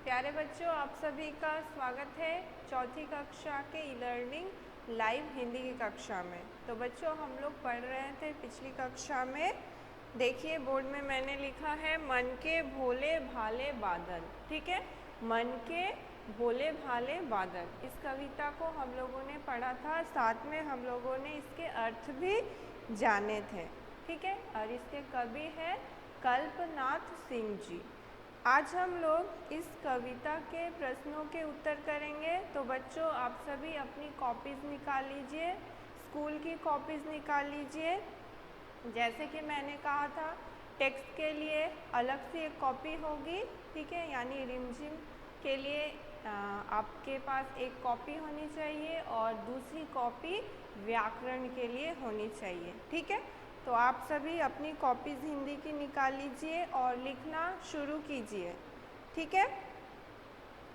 प्यारे बच्चों, आप सभी का स्वागत है चौथी कक्षा के ई लर्निंग लाइव हिंदी की कक्षा में। तो बच्चों, हम लोग पढ़ रहे थे पिछली कक्षा में। देखिए बोर्ड में मैंने लिखा है मन के भोले भाले बादल। ठीक है, मन के भोले भाले बादल। इस कविता को हम लोगों ने पढ़ा था, साथ में हम लोगों ने इसके अर्थ भी जाने थे। ठीक है, और इसके कवि हैं कल्पनाथ सिंह जी। आज हम लोग इस कविता के प्रश्नों के उत्तर करेंगे। तो बच्चों, आप सभी अपनी कॉपीज़ निकाल लीजिए, स्कूल की कॉपीज़ निकाल लीजिए। जैसे कि मैंने कहा था, टेक्स्ट के लिए अलग से एक कॉपी होगी। ठीक है, यानी रिमझिम के लिए आपके पास एक कॉपी होनी चाहिए और दूसरी कॉपी व्याकरण के लिए होनी चाहिए। ठीक है, तो आप सभी अपनी कॉपीज़ हिंदी की निकाल लीजिए और लिखना शुरू कीजिए। ठीक है,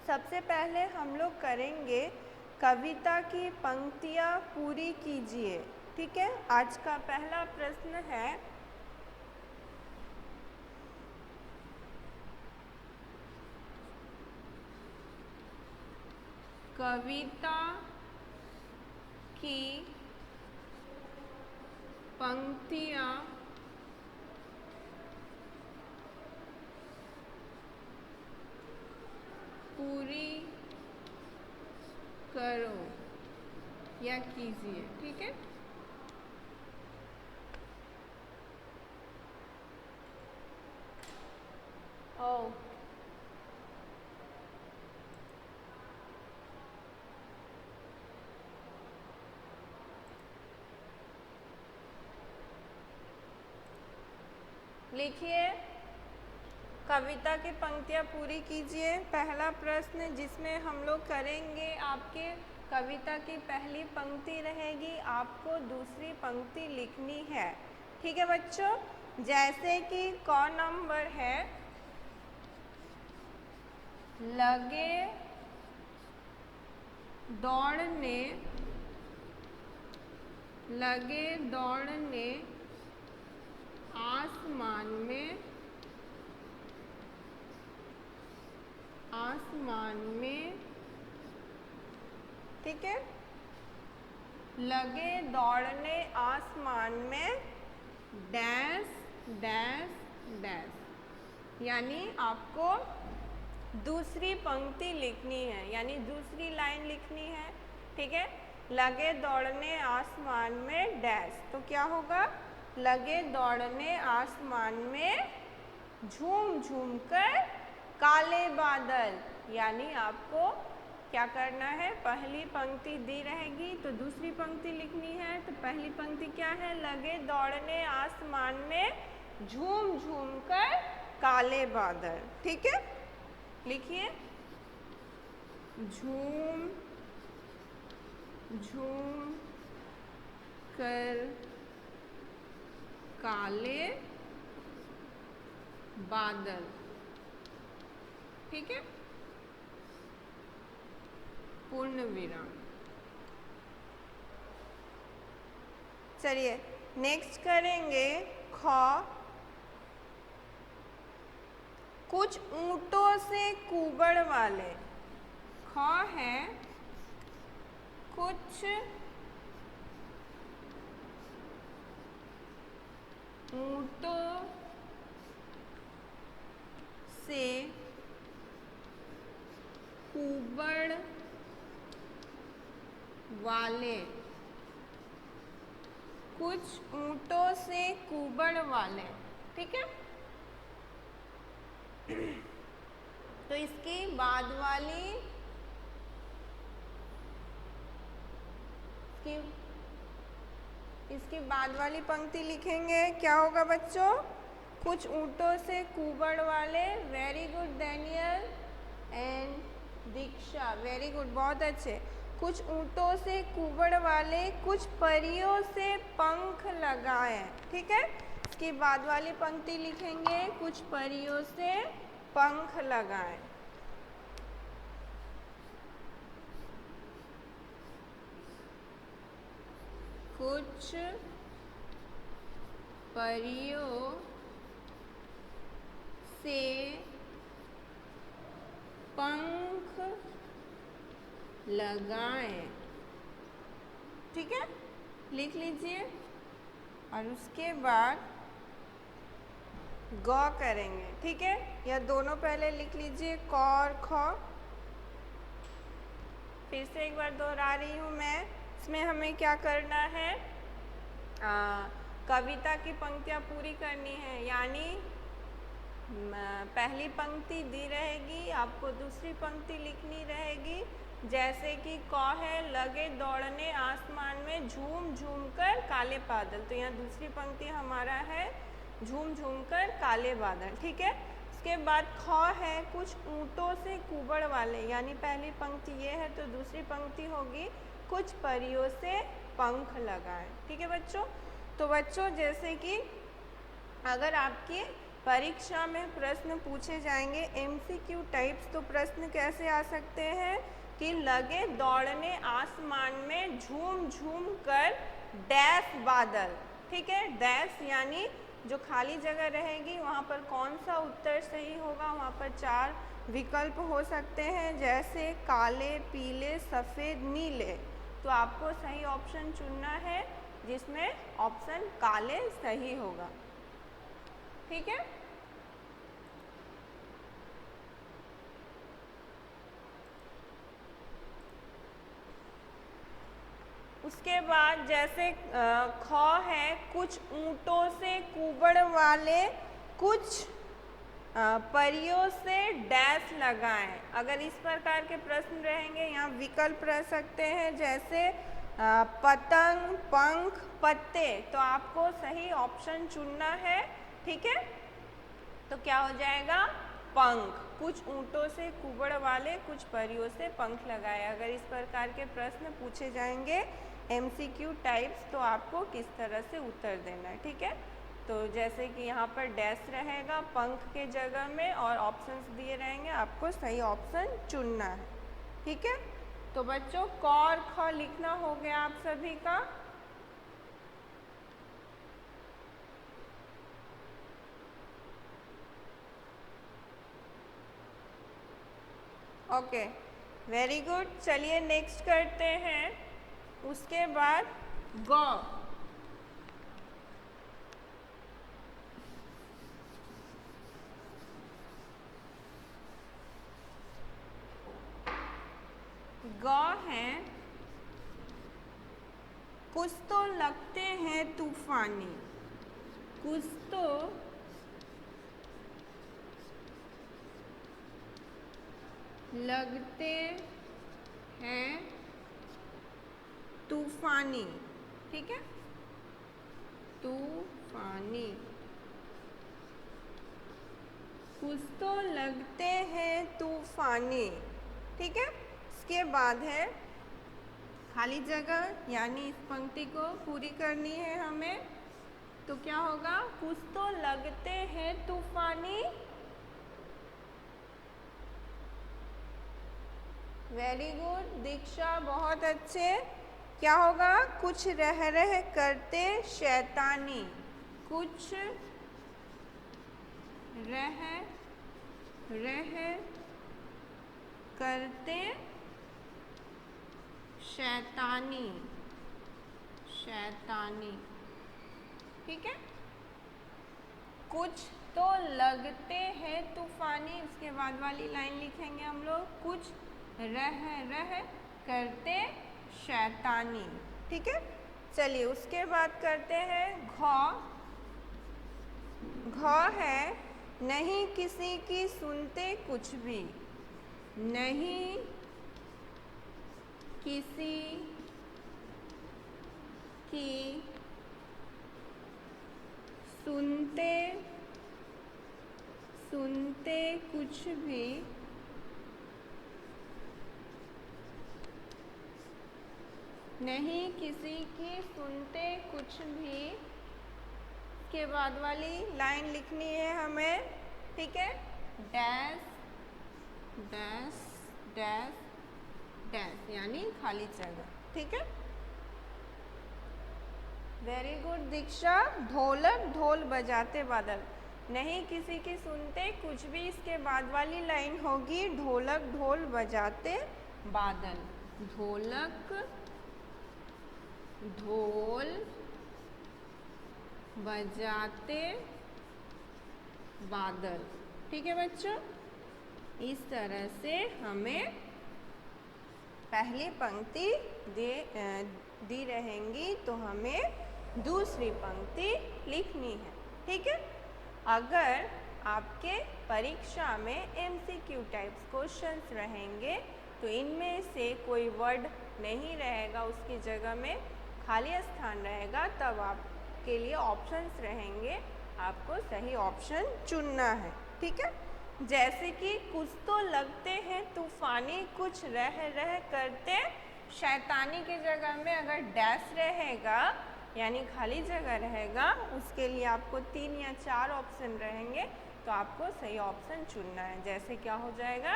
सबसे पहले हम लोग करेंगे कविता की पंक्तियाँ पूरी कीजिए। ठीक है, आज का पहला प्रश्न है, कविता की पंक्तियाँ पूरी करो या कीजिए। ठीक है, ओ लिखिए, कविता की पंक्तियाँ पूरी कीजिए। पहला प्रश्न जिसमें हम लोग करेंगे, आपके कविता की पहली पंक्ति रहेगी, आपको दूसरी पंक्ति लिखनी है। ठीक है बच्चों, जैसे कि क नंबर है, लगे दौड़ने, लगे दौड़ने आसमान में, आसमान में। ठीक है, लगे दौड़ने आसमान में डैश डैश डैश, यानी आपको दूसरी पंक्ति लिखनी है, यानी दूसरी लाइन लिखनी है। ठीक है, लगे दौड़ने आसमान में डैश, तो क्या होगा, लगे दौड़ने आसमान में झूम झूम कर काले बादल। यानी आपको क्या करना है, पहली पंक्ति दी रहेगी तो दूसरी पंक्ति लिखनी है। तो पहली पंक्ति क्या है, लगे दौड़ने आसमान में झूम झूम कर काले बादल। ठीक है, लिखिए, झूम झूम कर काले बादल। ठीक है, पूर्ण विराम। चलिए नेक्स्ट करेंगे ख, कुछ ऊंटों से कुबड़ वाले। ख है, कुछ ऊंटों से कुबड़ वाले, कुछ ऊंटों से कुबड़ वाले। ठीक है, तो इसकी बाद वाली इसकी बाद वाली पंक्ति लिखेंगे। क्या होगा बच्चों, कुछ ऊंटों से कुबड़ वाले। Very good Daniel and Diksha, very good, बहुत अच्छे। कुछ ऊंटों से कुबड़ वाले, कुछ परियों से पंख लगाए। ठीक है, इसकी बाद वाली पंक्ति लिखेंगे, कुछ परियों से पंख लगाए। कुछ परियों से पंख लगाएं। ठीक है, लिख लीजिए। और उसके बाद ग करेंगे। ठीक है, यह दोनों पहले लिख लीजिए, क और ख। फिर से एक बार दोहरा रही हूँ मैं। इसमें हमें क्या करना है, कविता की पंक्तियाँ पूरी करनी है। यानी पहली पंक्ति दी रहेगी, आपको दूसरी पंक्ति लिखनी रहेगी। जैसे कि क है, लगे दौड़ने आसमान में झूम झूम कर काले बादल। तो यहाँ दूसरी पंक्ति हमारा है झूम झूम कर काले बादल। ठीक है, इसके बाद ख है, कुछ ऊँटों से कुबड़ वाले। यानी पहली पंक्ति ये है तो दूसरी पंक्ति होगी कुछ परियों से पंख लगाए। ठीक है बच्चों। तो बच्चों जैसे कि अगर आपकी परीक्षा में प्रश्न पूछे जाएंगे MCQ टाइप्स, तो प्रश्न कैसे आ सकते हैं कि लगे दौड़ने आसमान में झूम झूम कर डैश बादल। ठीक है, डैश यानी जो खाली जगह रहेगी वहाँ पर कौन सा उत्तर सही होगा। वहाँ पर 4 विकल्प हो सकते हैं, जैसे काले, पीले, सफ़ेद, नीले। तो आपको सही ऑप्शन चुनना है, जिसमें ऑप्शन काले सही होगा। ठीक है, उसके बाद जैसे ख है, कुछ ऊँटों से कुबड़ वाले, कुछ परियों से डैश लगाएं। अगर इस प्रकार के प्रश्न रहेंगे, यहाँ विकल्प रह सकते हैं, जैसे पतंग, पंख, पत्ते। तो आपको सही ऑप्शन चुनना है। ठीक है, तो क्या हो जाएगा, पंख। कुछ ऊँटों से कुबड़ वाले, कुछ परियों से पंख लगाए। अगर इस प्रकार के प्रश्न पूछे जाएंगे MCQ टाइप्स, तो आपको किस तरह से उत्तर देना है। ठीक है, तो जैसे कि यहाँ पर डैश रहेगा पंख के जगह में और ऑप्शंस दिए रहेंगे, आपको सही ऑप्शन चुनना है। ठीक है, तो बच्चों क और ख लिखना हो गया आप सभी का। Okay, very good. चलिए नेक्स्ट करते हैं। उसके बाद ग। ग है, कुछ तो लगते हैं तूफानी, कुछ तो लगते हैं तूफानी। ठीक है, तूफानी, कुछ तो लगते हैं तूफानी। ठीक है, इसके बाद है खाली जगह, यानी इस पंक्ति को पूरी करनी है हमें। तो क्या होगा, कुछ तो लगते हैं तूफानी। वेरी गुड दीक्षा, बहुत अच्छे। क्या होगा, कुछ रह रह करते शैतानी, कुछ रह करते शैतानी, शैतानी। ठीक है, कुछ तो लगते हैं तूफानी, उसके बाद वाली लाइन लिखेंगे हम लोग, कुछ रह करते शैतानी। ठीक है, चलिए उसके बाद करते हैं घ। घ है, नहीं किसी की सुनते कुछ भी, नहीं किसी की सुनते कुछ भी, नहीं किसी की सुनते कुछ भी। के बाद वाली लाइन लिखनी है हमें। ठीक है, डैश डैश डैश डैश, यानी खाली जगह। ठीक है, वेरी गुड दीक्षा। ढोलक ढोल बजाते बादल, नहीं किसी की सुनते कुछ भी। इसके बाद वाली लाइन होगी ढोलक ढोल बजाते बादल। ढोलक, ढोल बजाते बादल। ठीक है बच्चों, इस तरह से हमें पहली पंक्ति दी रहेंगी तो हमें दूसरी पंक्ति लिखनी है। ठीक है, अगर आपके परीक्षा में MCQ टाइप्स क्वेश्चंस रहेंगे तो इनमें से कोई वर्ड नहीं रहेगा, उसकी जगह में खाली स्थान रहेगा, तब आपके लिए ऑप्शंस रहेंगे, आपको सही ऑप्शन चुनना है। ठीक है, जैसे कि कुछ तो लगते हैं तूफानी, कुछ रह करते शैतानी की जगह में अगर डैश रहेगा यानी खाली जगह रहेगा, उसके लिए आपको 3 या 4 ऑप्शन रहेंगे, तो आपको सही ऑप्शन चुनना है। जैसे क्या हो जाएगा,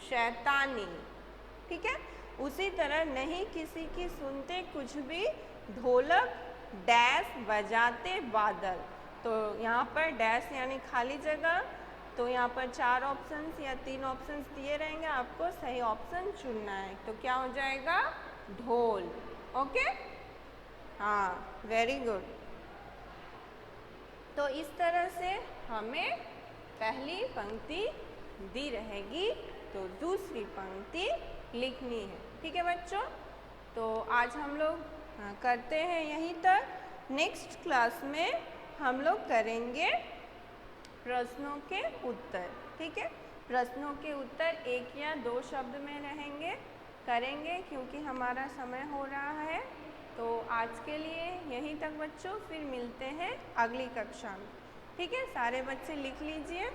शैतानी। ठीक है, उसी तरह नहीं किसी की सुनते कुछ भी, ढोलक डैश बजाते बादल। तो यहाँ पर डैश यानी खाली जगह, तो यहाँ पर 4 ऑप्शंस या 3 ऑप्शंस दिए रहेंगे, आपको सही ऑप्शन चुनना है। तो क्या हो जाएगा, ढोल। ओके, हाँ, वेरी गुड। तो इस तरह से हमें पहली पंक्ति दी रहेगी तो दूसरी पंक्ति लिखनी है। ठीक है बच्चों, तो आज हम लोग करते हैं यहीं तक। नेक्स्ट क्लास में हम लोग करेंगे प्रश्नों के उत्तर। ठीक है, प्रश्नों के उत्तर 1 या 2 शब्द में करेंगे क्योंकि हमारा समय हो रहा है। तो आज के लिए यहीं तक बच्चों, फिर मिलते हैं अगली कक्षा में। ठीक है, सारे बच्चे लिख लीजिए।